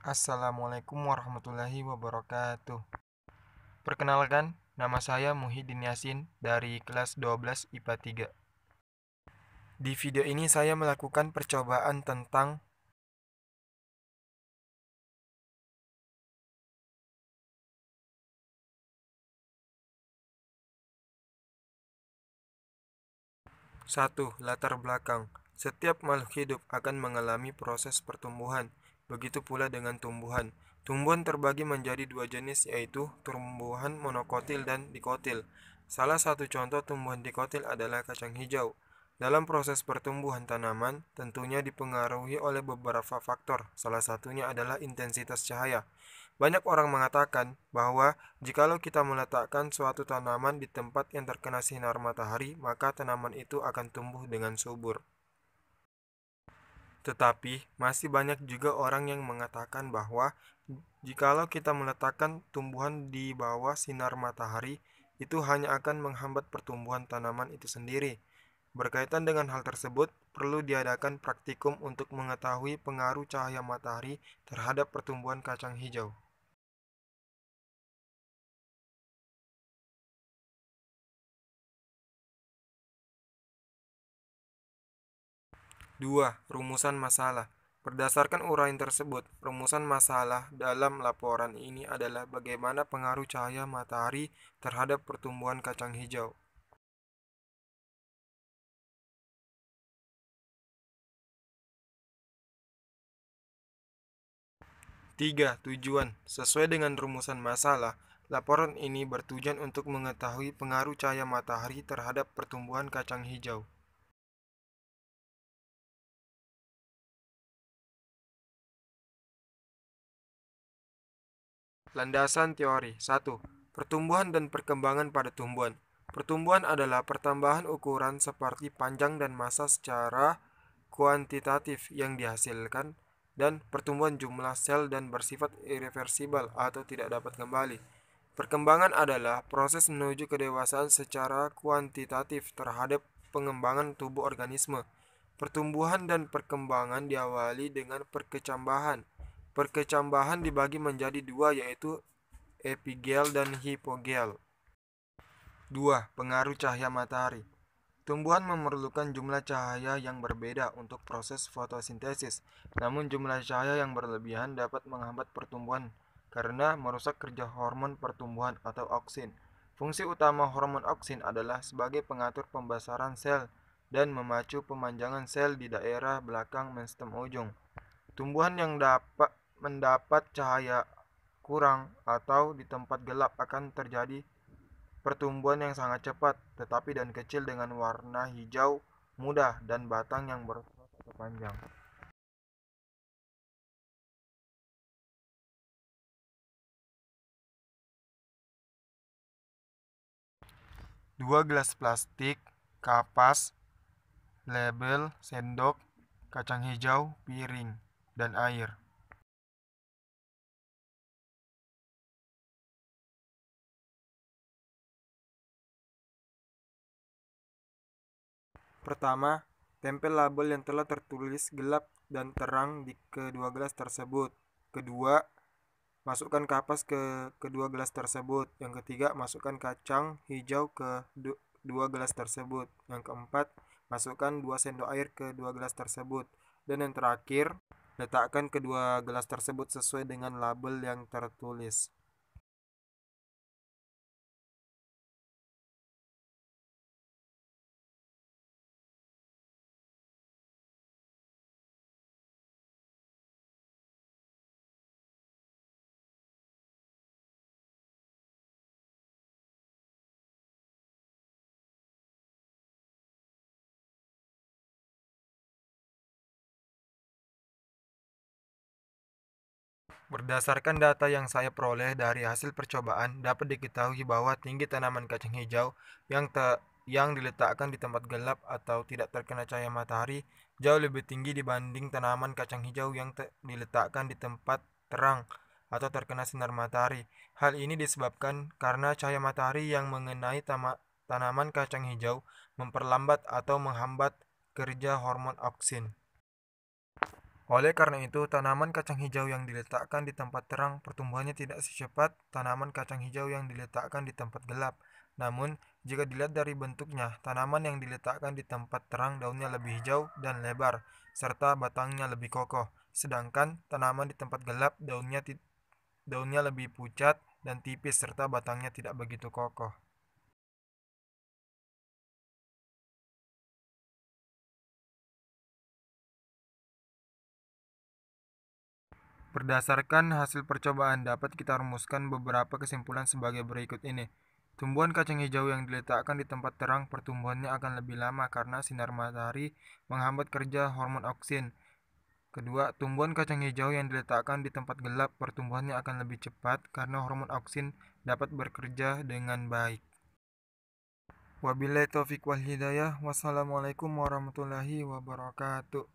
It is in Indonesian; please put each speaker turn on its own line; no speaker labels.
Assalamualaikum warahmatullahi wabarakatuh. Perkenalkan, nama saya Muhyiddin Yasin dari kelas 12 IPA 3. Di video ini saya melakukan percobaan tentang satu, latar belakang. Setiap makhluk hidup akan mengalami proses pertumbuhan. Begitu pula dengan tumbuhan. Tumbuhan terbagi menjadi dua jenis, yaitu tumbuhan monokotil dan dikotil. Salah satu contoh tumbuhan dikotil adalah kacang hijau. Dalam proses pertumbuhan tanaman, tentunya dipengaruhi oleh beberapa faktor. Salah satunya adalah intensitas cahaya. Banyak orang mengatakan bahwa jikalau kita meletakkan suatu tanaman di tempat yang terkena sinar matahari, maka tanaman itu akan tumbuh dengan subur. Tetapi, masih banyak juga orang yang mengatakan bahwa jikalau kita meletakkan tumbuhan di bawah sinar matahari, itu hanya akan menghambat pertumbuhan tanaman itu sendiri. Berkaitan dengan hal tersebut, perlu diadakan praktikum untuk mengetahui pengaruh cahaya matahari terhadap pertumbuhan kacang hijau. 2. Rumusan masalah. Berdasarkan uraian tersebut, rumusan masalah dalam laporan ini adalah bagaimana pengaruh cahaya matahari terhadap pertumbuhan kacang hijau. 3. Tujuan. Sesuai dengan rumusan masalah, laporan ini bertujuan untuk mengetahui pengaruh cahaya matahari terhadap pertumbuhan kacang hijau. Landasan teori. 1. Pertumbuhan dan perkembangan pada tumbuhan. Pertumbuhan adalah pertambahan ukuran seperti panjang dan massa secara kuantitatif yang dihasilkan dan pertumbuhan jumlah sel dan bersifat irreversibel atau tidak dapat kembali. Perkembangan adalah proses menuju kedewasaan secara kuantitatif terhadap pengembangan tubuh organisme. Pertumbuhan dan perkembangan diawali dengan perkecambahan. Perkecambahan dibagi menjadi dua, yaitu epigel dan hipogel. 2. Pengaruh cahaya matahari. Tumbuhan memerlukan jumlah cahaya yang berbeda untuk proses fotosintesis. Namun jumlah cahaya yang berlebihan dapat menghambat pertumbuhan karena merusak kerja hormon pertumbuhan atau auksin. Fungsi utama hormon auksin adalah sebagai pengatur pembesaran sel dan memacu pemanjangan sel di daerah belakang stem ujung. Tumbuhan yang dapat mendapat cahaya kurang atau di tempat gelap akan terjadi pertumbuhan yang sangat cepat, tetapi dan kecil dengan warna hijau muda dan batang yang berusia atau panjang. 2 gelas plastik, kapas, label, sendok, kacang hijau, piring, dan air. Pertama, tempel label yang telah tertulis gelap dan terang di kedua gelas tersebut. Kedua, masukkan kapas ke kedua gelas tersebut. Yang ketiga, masukkan kacang hijau ke dua gelas tersebut. Yang keempat, masukkan 2 sendok air ke dua gelas tersebut. Dan yang terakhir, letakkan kedua gelas tersebut sesuai dengan label yang tertulis. Berdasarkan data yang saya peroleh dari hasil percobaan, dapat diketahui bahwa tinggi tanaman kacang hijau yang diletakkan di tempat gelap atau tidak terkena cahaya matahari jauh lebih tinggi dibanding tanaman kacang hijau yang diletakkan di tempat terang atau terkena sinar matahari. Hal ini disebabkan karena cahaya matahari yang mengenai tanaman kacang hijau memperlambat atau menghambat kerja hormon auksin. Oleh karena itu, tanaman kacang hijau yang diletakkan di tempat terang pertumbuhannya tidak secepat tanaman kacang hijau yang diletakkan di tempat gelap. Namun, jika dilihat dari bentuknya, tanaman yang diletakkan di tempat terang daunnya lebih hijau dan lebar, serta batangnya lebih kokoh. Sedangkan tanaman di tempat gelap daunnya lebih pucat dan tipis serta batangnya tidak begitu kokoh. Berdasarkan hasil percobaan, dapat kita rumuskan beberapa kesimpulan sebagai berikut ini. Tumbuhan kacang hijau yang diletakkan di tempat terang pertumbuhannya akan lebih lama karena sinar matahari menghambat kerja hormon auksin. Kedua, tumbuhan kacang hijau yang diletakkan di tempat gelap pertumbuhannya akan lebih cepat karena hormon auksin dapat bekerja dengan baik. Wabillahi taufik wal hidayah. Wassalamualaikum warahmatullahi wabarakatuh.